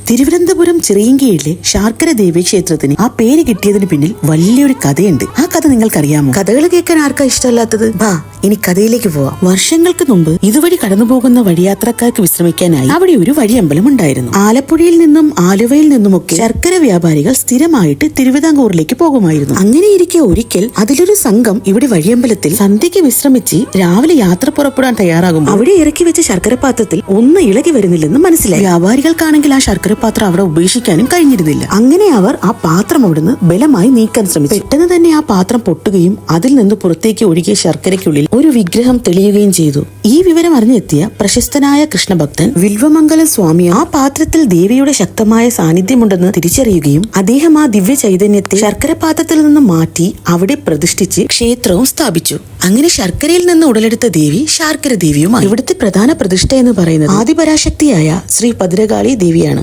തിരുവനന്തപുരം ചിറയിൻകീഴിലെ ശാർക്കര ദേവി ക്ഷേത്രത്തിന് ആ പേര് കിട്ടിയതിന് പിന്നിൽ വലിയൊരു കഥയുണ്ട്. ആ കഥ നിങ്ങൾക്കറിയാമോ? കഥകൾ കേൾക്കാൻ ആർക്കാ ഇഷ്ടമല്ലാത്തത്? വാ, ഇനി കഥയിലേക്ക് പോവാം. വർഷങ്ങൾക്ക് മുമ്പ് ഇതുവഴി കടന്നുപോകുന്ന വഴിയാത്രക്കാർക്ക് വിശ്രമിക്കാനായി അവിടെ ഒരു വഴിയമ്പലം ഉണ്ടായിരുന്നു. ആലപ്പുഴയിൽ നിന്നും ആലുവയിൽ നിന്നുമൊക്കെ ശർക്കര വ്യാപാരികൾ സ്ഥിരമായിട്ട് തിരുവിതാംകൂറിലേക്ക് പോകുമായിരുന്നു. അങ്ങനെയിരിക്കെ ഒരിക്കൽ അതിലൊരു സംഘം ഇവിടെ വഴിയമ്പലത്തിൽ സന്ധ്യയ്ക്ക് വിശ്രമിച്ച് രാവിലെ യാത്ര പുറപ്പെടാൻ തയ്യാറാകുമ്പോൾ അവിടെ ഇറക്കി വെച്ച ശർക്കര പാത്രത്തിൽ ഒന്ന് ഇളകി വരുന്നില്ലെന്ന് മനസ്സിലായി. വ്യാപാരികൾക്കാണെങ്കിൽ ആ ശർക്കര പാത്രം അവിടെ ഉപേക്ഷിക്കാനും കഴിഞ്ഞിരുന്നില്ല. അങ്ങനെ അവർ ആ പാത്രം അവിടുന്ന് ബലമായി നീക്കാൻ ശ്രമിച്ചു. പെട്ടെന്ന് തന്നെ ആ പാത്രം പൊട്ടുകയും അതിൽ നിന്ന് പുറത്തേക്ക് ഒഴുകിയ ശർക്കരയ്ക്കുള്ളിൽ ഒരു വിഗ്രഹം തെളിയുകയും ചെയ്തു. ഈ വിവരം അറിഞ്ഞെത്തിയ പ്രശസ്തനായ കൃഷ്ണഭക്തൻ വിൽവമംഗലം സ്വാമി ആ പാത്രത്തിൽ ദേവിയുടെ ശക്തമായ സാന്നിധ്യമുണ്ടെന്ന് തിരിച്ചറിയുകയും അദ്ദേഹം ആ ദിവ്യ ചൈതന്യത്തെ ശർക്കര പാത്രത്തിൽ നിന്ന് മാറ്റി അവിടെ പ്രതിഷ്ഠിച്ച് ക്ഷേത്രവും സ്ഥാപിച്ചു. അങ്ങനെ ശർക്കരയിൽ നിന്ന് ഉടലെടുത്ത ദേവി ശാർക്കര ദേവിയുമായി. ഇവിടുത്തെ പ്രധാന പ്രതിഷ്ഠ എന്ന് പറയുന്നത് ആദിപരാശക്തിയായ ശ്രീ ഭദ്രകാളി ദേവിയാണ്.